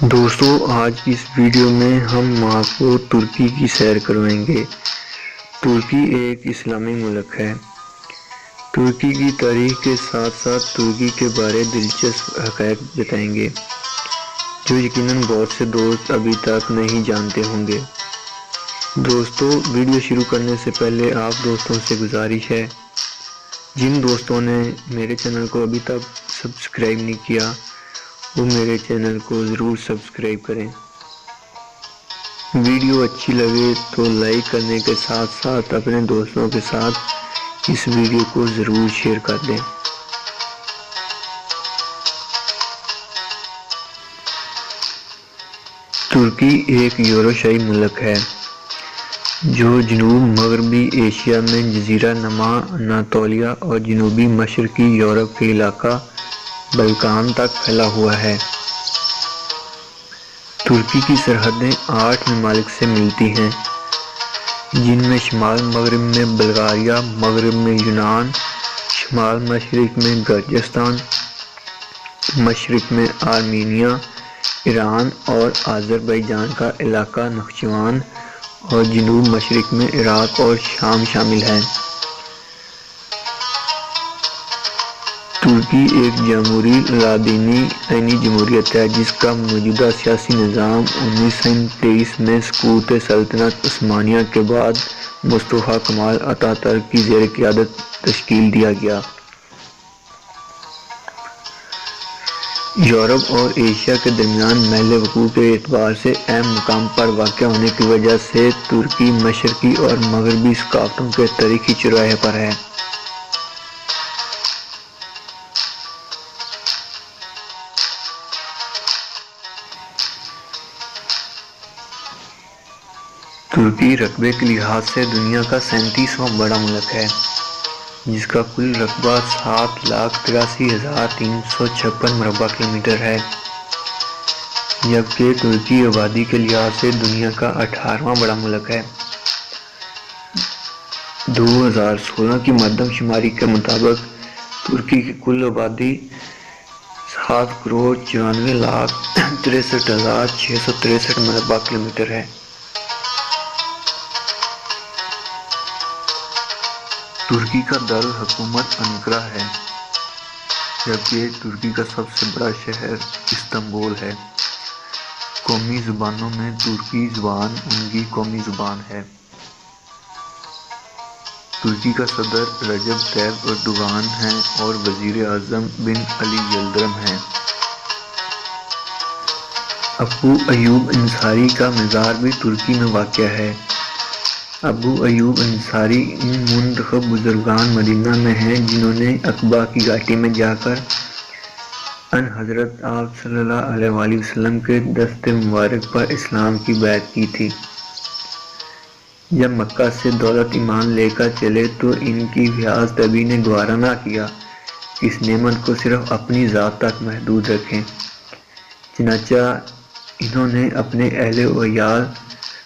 دوستو آج کی اس ویڈیو میں ہم آپ کو ترکی کی سیر کروائیں گے۔ ترکی ایک اسلامی ملک ہے۔ ترکی کی تاریخ کے ساتھ ساتھ ترکی کے بارے دلچسپ حقائق بتائیں گے جو یقیناً بہت سے دوست ابھی تک نہیں جانتے ہوں گے۔ دوستو ویڈیو شروع کرنے سے پہلے آپ دوستوں سے گزارش ہے، جن دوستوں نے میرے چینل کو ابھی تک سبسکرائب نہیں کیا وہ میرے چینل کو ضرور سبسکرائب کریں۔ ویڈیو اچھی لگے تو لائک کرنے کے ساتھ ساتھ اپنے دوستوں کے ساتھ اس ویڈیو کو ضرور شیئر کر دیں۔ ترکی ایک یوروشیائی ملک ہے جو جنوب مغربی ایشیا میں جزیرہ نما اناطولیہ اور جنوبی مشرقی یورپ کے علاقہ بلقان تک پھیلا ہوا ہے۔ ترکی کی سرحدیں 8 ممالک سے ملتی ہیں، جن میں شمال مغرب میں بلغاریہ، مغرب میں یونان، شمال مشرق میں گرجستان، مشرق میں آرمینیا، ایران اور آذربائیجان کا علاقہ نخچیوان اور جنوب مشرق میں عراق اور شام شامل ہیں۔ ترکی ایک جمہوری لادینی آئینی جمہوریت ہے جس کا موجودہ سیاسی نظام 1923 میں سقوط سلطنت عثمانیہ کے بعد مصطفیٰ کمال اتاتürک کی زیر قیادت تشکیل دیا گیا۔ یورپ اور ایشیا کے درمیان محل وقوع کے اعتبار سے اہم مقام پر واقع ہونے کی وجہ سے ترکی مشرقی اور مغربی ثقافتوں کے تاریخی چوراہے پر ہے۔ ترکی رقبے کے لحاظ سے دنیا کا 37واں بڑا ملک ہے، جس کا کل رقبہ 7,83,356 مربع کلومیٹر ہے، جبکہ ترکی آبادی کے لحاظ سے دنیا کا 18واں بڑا ملک ہے۔ 2016 کی مردم شماری کے مطابق ترکی کی کل آبادی 7,94,63,663 مربع کلومیٹر ہے۔ ترکی کا دارالحکومت انقرہ ہے، جبکہ ترکی کا سب سے بڑا شہر استنبول ہے۔ قومی زبانوں میں ترکی زبان ان کی قومی زبان ہے۔ ترکی کا صدر رجب طیب اردوغان ہیں اور وزیر اعظم بن علی یلدرم ہیں۔ ابو ایوب انصاری کا مزار بھی ترکی میں واقع ہے۔ ابو ایوب انصاری ان منتخب بزرگان مدینہ میں ہیں جنہوں نے عقبہ کی گھاٹی میں جا کر ان حضرت آپ صلی اللہ علیہ وآلہ وسلم کے دست مبارک پر اسلام کی بیعت کی تھی۔ جب مکہ سے دولت ایمان لے کر چلے تو ان کی ویاض طبی نے گوارا نہ کیا کہ اس نعمت کو صرف اپنی ذات تک محدود رکھیں، چنانچہ انہوں نے اپنے اہل و عیال،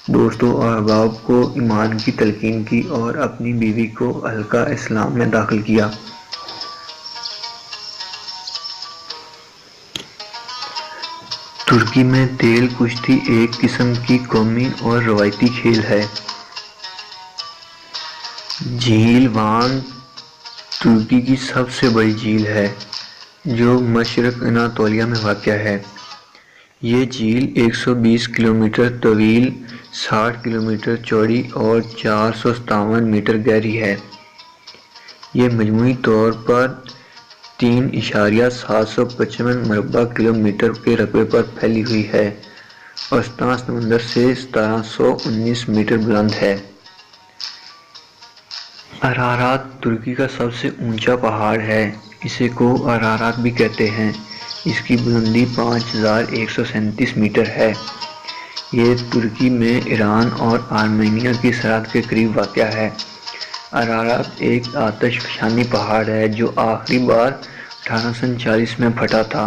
دوستوں اور احباب کو ایمان کی تلقین کی اور اپنی بیوی کو حلقہ اسلام میں داخل کیا۔ ترکی میں تیل کشتی ایک قسم کی قومی اور روایتی کھیل ہے۔ جھیل وان ترکی کی سب سے بڑی جھیل ہے جو مشرق اناطولیہ میں واقع ہے۔ یہ جھیل 120 کلومیٹر طویل، 60 کلومیٹر چوڑی اور 457 میٹر گہری ہے۔ یہ مجموعی طور پر 3.755 مربع کلومیٹر کے رقبے پر پھیلی ہوئی ہے اور سطح سمندر سے 1719 میٹر بلند ہے۔ ارارات ترکی کا سب سے اونچا پہاڑ ہے، اسے کوہ ارارات بھی کہتے ہیں۔ اس کی بلندی 5137 میٹر ہے۔ یہ ترکی میں ایران اور آرمینیا کی سرحد کے قریب واقع ہے۔ ارارات ایک آتش فشانی پہاڑ ہے جو آخری بار 1839 میں پھٹا تھا۔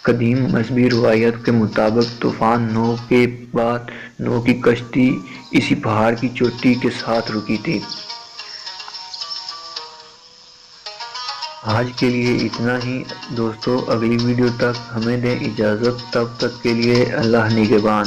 قدیم مذہبی روایت کے مطابق طوفان نوح کے بعد نوح کی کشتی اسی پہاڑ کی چوٹی کے ساتھ رکی تھی۔ آج کے لیے اتنا ہی دوستو، اگلی ویڈیو تک ہمیں دیں اجازت، تب تک کے لیے اللہ نگہبان۔